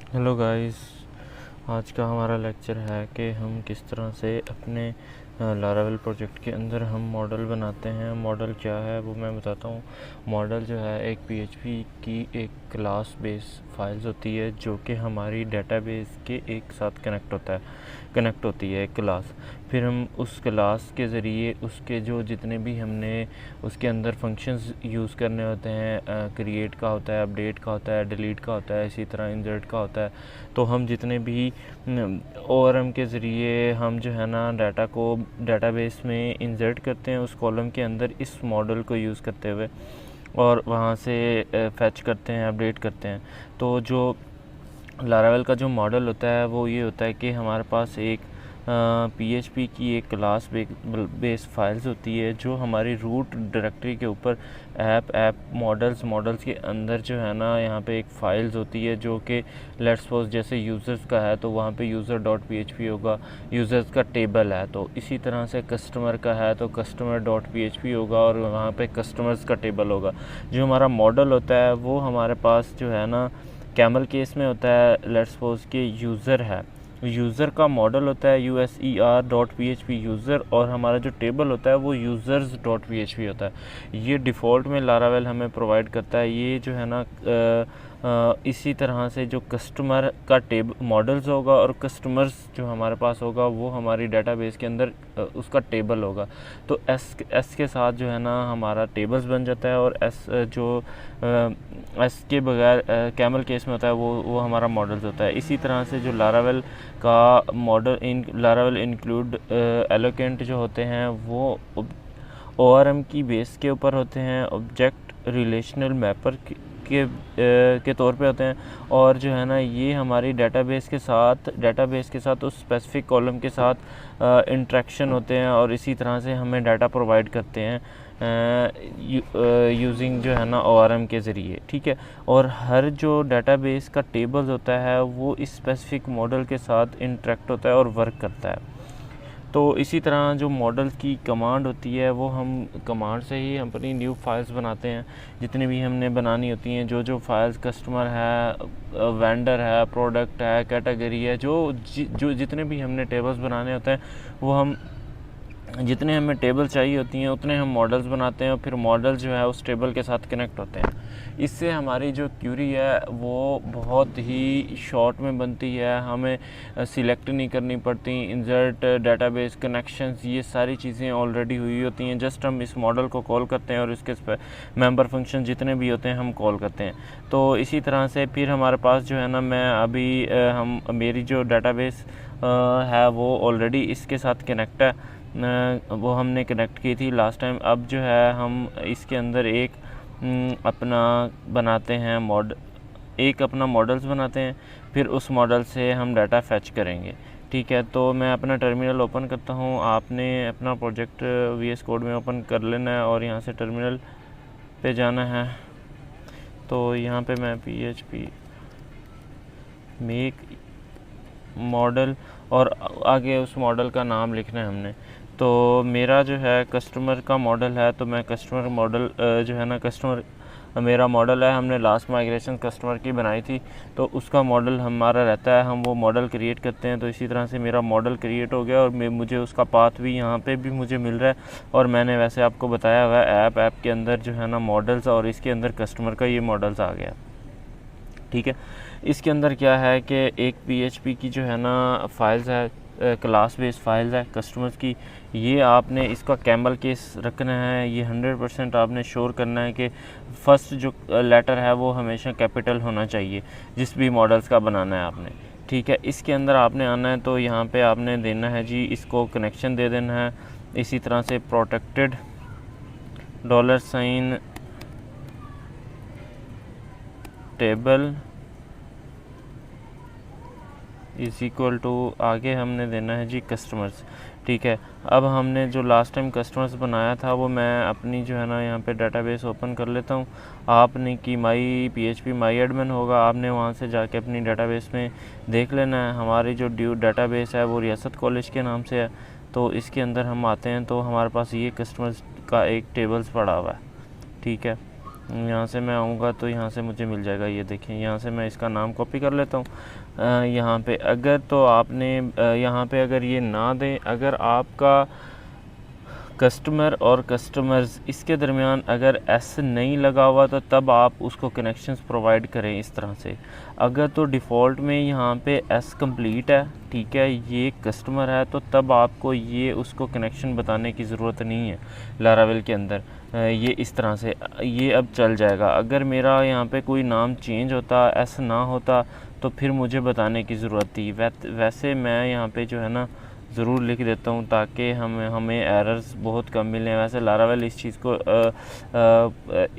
Hello guys. आज का हमारा लेक्चर है कि हम किस तरह से अपने लारावेल प्रोजेक्ट के अंदर हम मॉडल बनाते हैं। मॉडल क्या है वो मैं बताता हूँ। मॉडल जो है एक पीएचपी की एक क्लास बेस फाइल्स होती है जो कि हमारी डेटाबेस के एक साथ कनेक्ट होती है एक क्लास। फिर हम उस क्लास के ज़रिए उसके जो जितने भी हमने उसके अंदर फंक्शंस यूज़ करने होते हैं, क्रिएट का होता है, अपडेट का होता है, डिलीट का होता है, इसी तरह इंसर्ट का होता है। तो हम जितने भी ORM के ज़रिए हम जो है ना डाटा को डेटाबेस में इंसर्ट करते हैं उस कॉलम के अंदर इस मॉडल को यूज़ करते हुए, और वहाँ से फैच करते हैं, अपडेट करते हैं। तो जो लारावेल का जो मॉडल होता है वो ये होता है कि हमारे पास एक PHP की एक क्लास बेस फाइल्स होती है जो हमारी रूट डायरेक्टरी के ऊपर ऐप मॉडल्स के अंदर जो है ना यहाँ पे एक फ़ाइल्स होती है जो कि लेट्स सपोज जैसे यूज़र्स का है तो वहाँ पे user.php होगा, यूज़र्स का टेबल है। तो इसी तरह से कस्टमर का है तो customer.php होगा और वहाँ पे कस्टमर्स का टेबल होगा। जो हमारा मॉडल होता है वो हमारे पास जो है ना कैमल केस में होता है। लेट्स सपोज कि यूज़र है, यूज़र का मॉडल होता है user.php यूज़र, और हमारा जो टेबल होता है वो users.php होता है। ये डिफ़ॉल्ट में लारावेल हमें प्रोवाइड करता है। ये जो है ना इसी तरह से जो कस्टमर का टेबल मॉडल्स होगा और कस्टमर्स जो हमारे पास होगा वो हमारी डेटाबेस के अंदर उसका टेबल होगा। तो एस के साथ जो है ना हमारा टेबल्स बन जाता है, और एस के बगैर कैमल केस में होता है वो हमारा मॉडल्स होता है। इसी तरह से जो लारावेल का लारावेल इंक्लूड एलोकेंट जो होते हैं वो ORM की बेस के ऊपर होते हैं, ऑब्जेक्ट रिलेशनल मैपर के तौर पे होते हैं। और जो है ना ये हमारी डेटाबेस के साथ उस स्पेसिफिक कॉलम के साथ इंटरेक्शन होते हैं, और इसी तरह से हमें डाटा प्रोवाइड करते हैं यूजिंग जो है ना ORM के ज़रिए। ठीक है। और हर जो डेटाबेस का टेबल होता है वो इस स्पेसिफिक मॉडल के साथ इंटरेक्ट होता है और वर्क करता है। तो इसी तरह जो मॉडल की कमांड होती है वो हम कमांड से ही हम अपनी न्यू फाइल्स बनाते हैं जितनी भी हमने बनानी होती हैं। जो फाइल्स कस्टमर है, वेंडर है, प्रोडक्ट है, कैटेगरी है, जो जितने भी हमने टेबल्स बनाने होते हैं वो हम जितने हमें टेबल चाहिए होती हैं उतने हम मॉडल्स बनाते हैं, और फिर मॉडल जो है उस टेबल के साथ कनेक्ट होते हैं। इससे हमारी जो क्यूरी है वो बहुत ही शॉर्ट में बनती है, हमें सिलेक्ट नहीं करनी पड़ती। इंसर्ट, डेटाबेस कनेक्शंस, ये सारी चीज़ें ऑलरेडी हुई होती हैं। जस्ट हम इस मॉडल को कॉल करते हैं और इसके मेंबर फंक्शन जितने भी होते हैं हम कॉल करते हैं। तो इसी तरह से फिर हमारे पास जो है ना मैं अभी मेरी जो डेटाबेस है वो ऑलरेडी इसके साथ कनेक्ट है। वो हमने कनेक्ट की थी लास्ट टाइम। अब जो है हम इसके अंदर एक अपना बनाते हैं अपना मॉडल्स बनाते हैं, फिर उस मॉडल से हम डाटा फैच करेंगे। ठीक है। तो मैं अपना टर्मिनल ओपन करता हूँ। आपने अपना प्रोजेक्ट VS कोड में ओपन कर लेना है और यहाँ से टर्मिनल पे जाना है। तो यहाँ पे मैं PHP मेक मॉडल और आगे उस मॉडल का नाम लिखना है हमने। तो मेरा जो है कस्टमर का मॉडल है, तो मैं कस्टमर मॉडल जो है ना कस्टमर मेरा मॉडल है। हमने लास्ट माइग्रेशन कस्टमर की बनाई थी तो उसका मॉडल हमारा रहता है, हम वो मॉडल क्रिएट करते हैं। तो इसी तरह से मेरा मॉडल क्रिएट हो गया और मुझे उसका पाथ भी यहाँ पे भी मुझे मिल रहा है, और मैंने वैसे आपको बताया हुआ है ऐप के अंदर जो है ना मॉडल्स, और इसके अंदर कस्टमर का ये मॉडल्स आ गया। ठीक है। इसके अंदर क्या है कि एक PHP की जो है ना फाइल्स है, क्लास बेस फाइल्स है कस्टमर्स की। ये आपने इसका कैमल केस रखना है। ये 100% आपने श्योर करना है कि फर्स्ट जो लेटर है वो हमेशा कैपिटल होना चाहिए जिस भी मॉडल्स का बनाना है आपने। ठीक है। इसके अंदर आपने आना है तो यहाँ पे आपने देना है जी, इसको कनेक्शन दे देना है। इसी तरह से protected $, table is equal to, आगे हमने देना है जी कस्टमर्स। ठीक है। अब हमने जो लास्ट टाइम कस्टमर्स बनाया था वो मैं अपनी जो है ना यहाँ पे डेटाबेस ओपन कर लेता हूँ। आपने की PHP माई एडमिन होगा, आपने वहाँ से जाके अपनी डेटाबेस में देख लेना है। हमारी जो डेटाबेस है वो रियासत कॉलेज के नाम से है। तो इसके अंदर हम आते हैं तो हमारे पास ये कस्टमर्स का एक टेबल्स पड़ा हुआ है। ठीक है। यहाँ से मैं आऊँगा तो यहाँ से मुझे मिल जाएगा। ये देखें, यहाँ से मैं इसका नाम कॉपी कर लेता हूँ। यहाँ पे अगर तो आपने यहाँ पे अगर ये ना दें, अगर आपका कस्टमर और कस्टमर्स इसके दरमियान अगर एस नहीं लगा हुआ तो तब आप उसको कनेक्शंस प्रोवाइड करें इस तरह से। अगर तो डिफ़ॉल्ट में यहाँ पे एस कंप्लीट है, ठीक है, ये कस्टमर है, तो तब आपको ये उसको कनेक्शन बताने की ज़रूरत नहीं है लारावेल के अंदर। ये इस तरह से ये अब चल जाएगा। अगर मेरा यहाँ पे कोई नाम चेंज होता, एस ना होता, तो फिर मुझे बताने की ज़रूरत थी। वैसे मैं यहाँ पे जो है ना ज़रूर लिख देता हूँ ताकि हमें एरर्स बहुत कम मिलें। वैसे लारावेल इस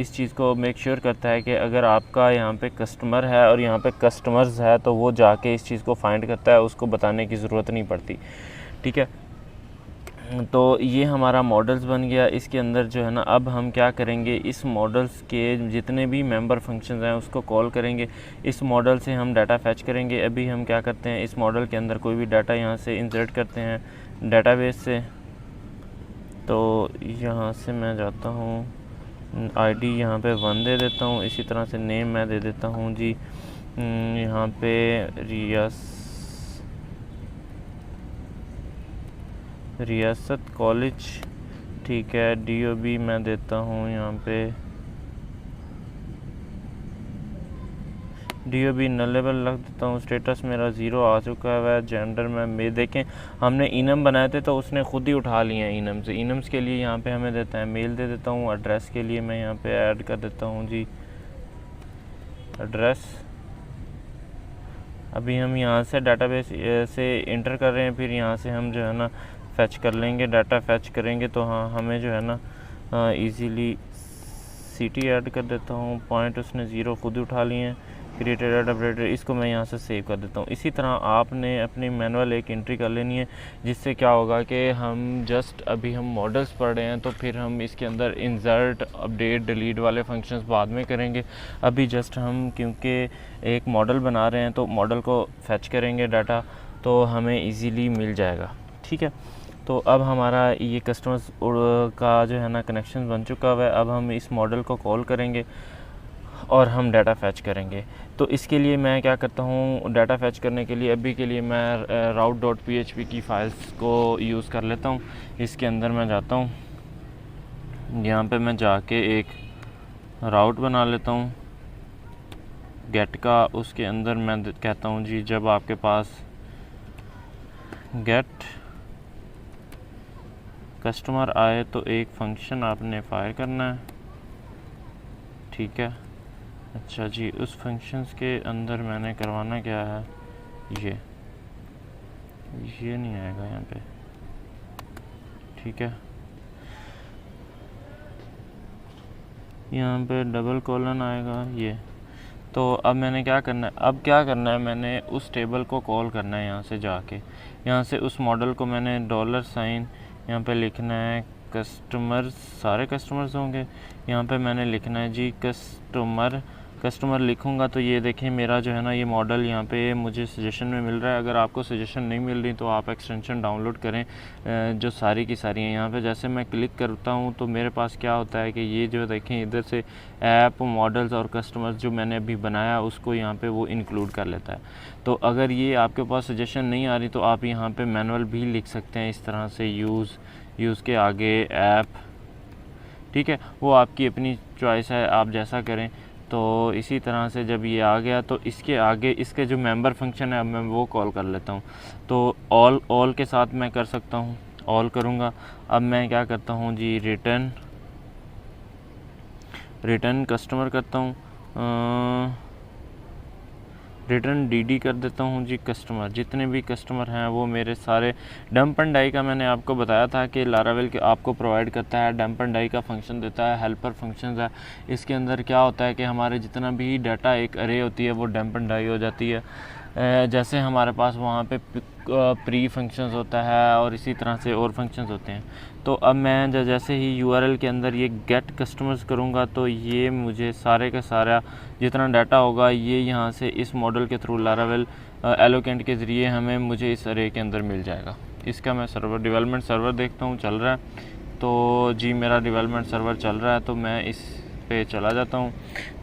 चीज़ को मेक श्योर करता है कि अगर आपका यहाँ पे कस्टमर है और यहाँ पे कस्टमर्स है तो वो जाके इस चीज़ को फाइंड करता है, उसको बताने की ज़रूरत नहीं पड़ती, ठीक है। तो ये हमारा मॉडल्स बन गया। इसके अंदर जो है ना अब हम क्या करेंगे, इस मॉडल्स के जितने भी मेंबर फंक्शंस हैं उसको कॉल करेंगे। इस मॉडल से हम डाटा फैच करेंगे। अभी हम क्या करते हैं, इस मॉडल के अंदर कोई भी डाटा यहाँ से इंसर्ट करते हैं डाटाबेस से। तो यहाँ से मैं जाता हूँ, आईडी यहाँ पे 1 दे देता हूँ। इसी तरह से नेम मैं दे देता हूँ जी यहाँ पे रियासत कॉलेज, ठीक है। DOB मैं देता हूँ यहाँ पे DOB नलेबल रख देता हूँ। स्टेटस मेरा 0 आ चुका है। जेंडर में देखें, हमने इनम बनाए थे तो उसने ख़ुद ही उठा लिए हैं इनम से। इनम्स के लिए यहाँ पे हमें देता है मेल दे देता हूँ। एड्रेस के लिए मैं यहाँ पे ऐड कर देता हूँ जी एड्रेस। अभी हम यहाँ से डाटाबेस से इंटर कर रहे हैं, फिर यहाँ से हम जो है ना फैच कर लेंगे, डाटा फैच करेंगे। तो हाँ, हमें जो है ना इजीली सिटी ऐड कर देता हूँ। पॉइंट उसने 0 खुद ही उठा लिए हैं। क्रिएटेड डाटा अपडेटर, इसको मैं यहाँ से सेव कर देता हूँ। इसी तरह आपने अपनी मैनुअल एक एंट्री कर लेनी है, जिससे क्या होगा कि हम जस्ट अभी हम मॉडल्स पढ़ रहे हैं तो फिर हम इसके अंदर इंसर्ट, अपडेट, डिलीट वाले फंक्शंस बाद में करेंगे। अभी जस्ट हम क्योंकि एक मॉडल बना रहे हैं तो मॉडल को फैच करेंगे डाटा, तो हमें ईज़िली मिल जाएगा, ठीक है। तो अब हमारा ये कस्टमर्स का जो है ना कनेक्शन बन चुका हुआ है। अब हम इस मॉडल को कॉल करेंगे और हम डाटा फैच करेंगे। तो इसके लिए मैं क्या करता हूँ, डाटा फैच करने के लिए अभी के लिए मैं route.php की फ़ाइल्स को यूज़ कर लेता हूँ। इसके अंदर मैं जाता हूँ, यहाँ पे मैं जाके एक राउट बना लेता हूँ गेट का। उसके अंदर मैं कहता हूँ जी जब आपके पास गेट कस्टमर आए तो एक फंक्शन आपने फायर करना है, ठीक है। अच्छा जी, उस फंक्शंस के अंदर मैंने करवाना क्या है, ये नहीं आएगा यहाँ पे, ठीक है। यहाँ पे डबल कॉलन आएगा ये। तो अब मैंने क्या करना है, मैंने उस टेबल को कॉल करना है। यहाँ से जाके यहाँ से उस मॉडल को मैंने $, यहाँ पे लिखना है कस्टमर्स, सारे कस्टमर्स होंगे। यहाँ पे मैंने लिखना है जी कस्टमर लिखूँगा तो ये देखें मेरा जो है ना ये मॉडल यहाँ पे मुझे सजेशन में मिल रहा है। अगर आपको सजेशन नहीं मिल रही तो आप एक्सटेंशन डाउनलोड करें जो सारी की सारी हैं। यहाँ पे जैसे मैं क्लिक करता हूँ तो मेरे पास क्या होता है कि ये जो देखें इधर से ऐप, मॉडल्स और कस्टमर्स जो मैंने अभी बनाया उसको यहाँ पे वो इंक्लूड कर लेता है। तो अगर ये आपके पास सजेशन नहीं आ रही तो आप यहाँ पे मैनुअल भी लिख सकते हैं इस तरह से, यूज़ के आगे ऐप, ठीक है। वो आपकी अपनी चॉइस है, आप जैसा करें। तो इसी तरह से जब ये आ गया तो इसके आगे इसके जो मेंबर फंक्शन है अब मैं वो कॉल कर लेता हूँ। तो ऑल के साथ मैं कर सकता हूँ, ऑल करूँगा। अब मैं क्या करता हूँ जी रिटर्न कस्टमर करता हूँ, रिटर्न DD कर देता हूँ जी कस्टमर। जितने भी कस्टमर हैं वो मेरे सारे डंप एंड डाई का मैंने आपको बताया था कि लारावेल के आपको प्रोवाइड करता है। डंप एंड डाई का फंक्शन देता है, हेल्पर फंक्शन है। इसके अंदर क्या होता है कि हमारे जितना भी डाटा एक अरे होती है वो डंप एंड डाई हो जाती है। जैसे हमारे पास वहाँ पे प्री फंक्शंस होता है और इसी तरह से और फंक्शंस होते हैं। तो अब मैं जैसे ही URL के अंदर ये गेट कस्टमर्स करूँगा तो ये मुझे सारे का सारा जितना डाटा होगा ये यहाँ से इस मॉडल के थ्रू लारावेल एलोकेंट के ज़रिए मुझे इस अरे के अंदर मिल जाएगा। इसका मैं डेवलपमेंट सर्वर देखता हूँ चल रहा है। तो जी मेरा डेवलपमेंट सर्वर चल रहा है। तो मैं इस पे चला जाता हूँ।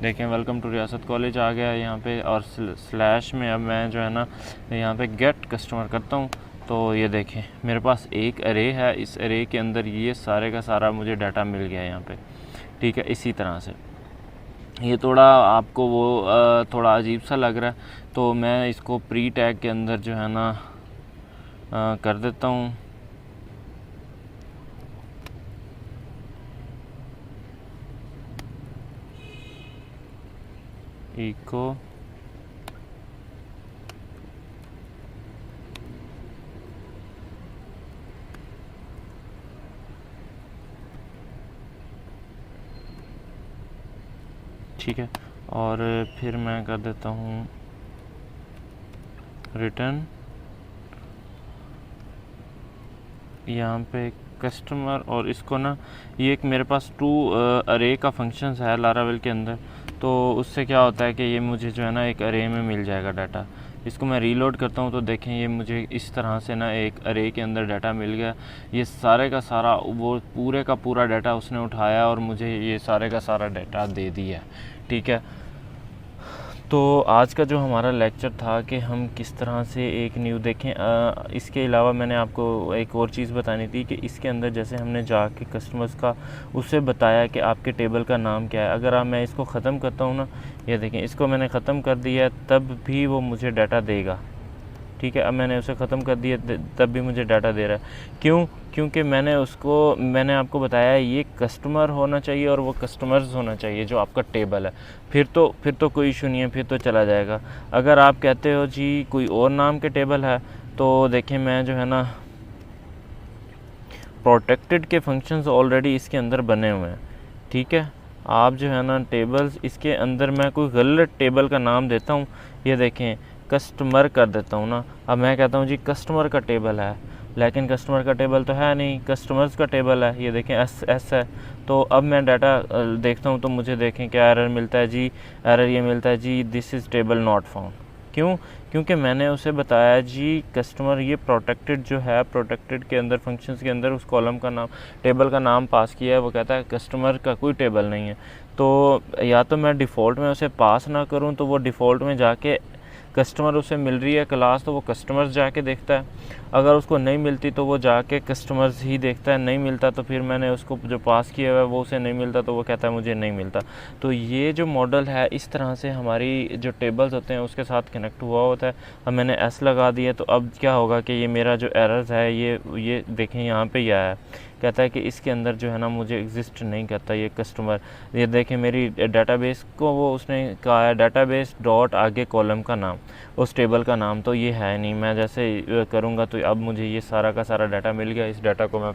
देखें वेलकम टू रियासत कॉलेज आ गया है यहाँ पे, और स्लैश में अब मैं जो है ना यहाँ पे गेट कस्टमर करता हूँ। तो ये देखें मेरे पास एक अरे है, इस अरे के अंदर ये सारे का सारा मुझे डाटा मिल गया है यहाँ पे, ठीक है। इसी तरह से ये थोड़ा आपको वो थोड़ा अजीब सा लग रहा है, तो मैं इसको प्री टैग के अंदर जो है ना कर देता हूँ। इको ठीक है, और फिर मैं कर देता हूँ रिटर्न यहाँ पे कस्टमर, और इसको ना ये एक मेरे पास टू अरे का फंक्शंस है लारावेल के अंदर। तो उससे क्या होता है कि ये मुझे जो है ना एक अरे में मिल जाएगा डाटा। इसको मैं रीलोड करता हूँ तो देखें ये मुझे इस तरह से ना एक अरे के अंदर डाटा मिल गया। ये सारे का सारा वो पूरे का पूरा डाटा उसने उठाया और मुझे ये सारे का सारा डाटा दे दिया, ठीक है। तो आज का जो हमारा लेक्चर था कि हम किस तरह से एक न्यू देखें। इसके अलावा मैंने आपको एक और चीज़ बतानी थी कि इसके अंदर जैसे हमने जाके कस्टमर्स का उससे बताया कि आपके टेबल का नाम क्या है। अगर मैं इसको ख़त्म करता हूँ ना, ये देखें इसको मैंने ख़त्म कर दिया तब भी वो मुझे डाटा देगा, ठीक है। अब मैंने उसे ख़त्म कर दिया तब भी मुझे डाटा दे रहा है। क्यों? क्योंकि मैंने आपको बताया ये कस्टमर होना चाहिए और वो कस्टमर्स होना चाहिए जो आपका टेबल है। फिर तो कोई इशू नहीं है, फिर तो चला जाएगा। अगर आप कहते हो जी कोई और नाम के टेबल है, तो देखें मैं जो है ना प्रोटेक्टेड के फंक्शंस ऑलरेडी इसके अंदर बने हुए हैं, ठीक है। आप जो है ना टेबल्स इसके अंदर मैं कोई गलत टेबल का नाम देता हूँ, ये देखें कस्टमर कर देता हूँ ना। अब मैं कहता हूँ जी कस्टमर का टेबल है, लेकिन कस्टमर का टेबल तो है नहीं, कस्टमर्स का टेबल है। ये देखें एस है। तो अब मैं डाटा देखता हूँ तो मुझे देखें क्या एरर मिलता है जी। एरर ये मिलता है जी this is table not found. क्यों? क्योंकि मैंने उसे बताया जी कस्टमर ये प्रोटेक्टेड जो है, प्रोटेक्टेड के अंदर फंक्शंस के अंदर उस कॉलम का नाम टेबल का नाम पास किया है। वो कहता है कस्टमर का कोई टेबल नहीं है। तो या तो मैं डिफ़ॉल्ट में उसे पास ना करूं, तो वो डिफ़ॉल्ट में जाके कस्टमर उसे मिल रही है क्लास तो वो कस्टमर्स जाके देखता है। अगर उसको नहीं मिलती तो वो जाके कस्टमर्स ही देखता है। नहीं मिलता तो फिर मैंने उसको जो पास किया हुआ है वो उसे नहीं मिलता तो वो कहता है मुझे नहीं मिलता। तो ये जो मॉडल है इस तरह से हमारी जो टेबल्स होते हैं उसके साथ कनेक्ट हुआ होता है। अब मैंने एस लगा दिया तो अब क्या होगा कि ये मेरा जो एरर्स है ये देखें यहाँ पे ही आया है। कहता है कि इसके अंदर जो है ना मुझे एग्जिस्ट नहीं करता ये कस्टमर। ये देखें मेरी डाटाबेस को वो उसने कहा है डाटाबेस डॉट आगे कॉलम का नाम, उस टेबल का नाम तो ये है नहीं। मैं जैसे करूँगा तो अब मुझे ये सारा का सारा डाटा मिल गया। इस डाटा को मैं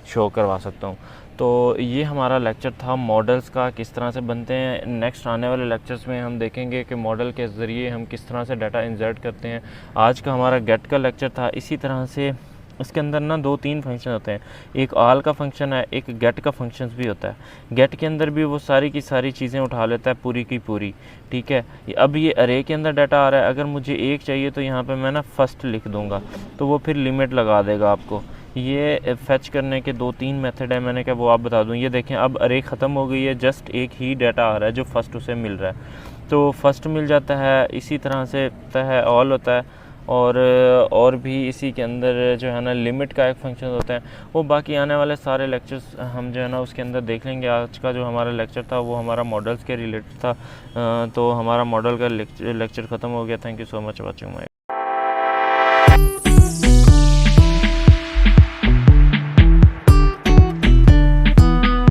शो करवा सकता हूँ। तो ये हमारा लेक्चर था मॉडल्स का, किस तरह से बनते हैं। नेक्स्ट आने वाले लेक्चर्स में हम देखेंगे कि मॉडल के ज़रिए हम किस तरह से डाटा इंसर्ट करते हैं। आज का हमारा गेट का लेक्चर था। इसी तरह से इसके अंदर ना 2-3 फंक्शन होते हैं। एक ऑल का फंक्शन है, एक गेट का फंक्शन भी होता है। गेट के अंदर भी वो सारी की सारी चीज़ें उठा लेता है पूरी की पूरी, ठीक है। अब ये अरे के अंदर डाटा आ रहा है, अगर मुझे एक चाहिए तो यहाँ पे मैं ना फर्स्ट लिख दूँगा तो वो फिर लिमिट लगा देगा आपको। ये फेच करने के 2-3 मेथड है, मैंने कहा वो आप बता दूँ। ये देखें अब अरे ख़त्म हो गई है, जस्ट एक ही डाटा आ रहा है जो फर्स्ट उसे मिल रहा है, तो फर्स्ट मिल जाता है। इसी तरह से होता है ऑल होता है, और भी इसी के अंदर जो है ना लिमिट का एक फंक्शन होता है। वो बाकी आने वाले सारे लेक्चर्स हम जो है ना उसके अंदर देख लेंगे। आज का जो हमारा लेक्चर था वो हमारा मॉडल्स के रिलेटेड था। तो हमारा मॉडल का लेक्चर ख़त्म हो गया। Thank you so much watching my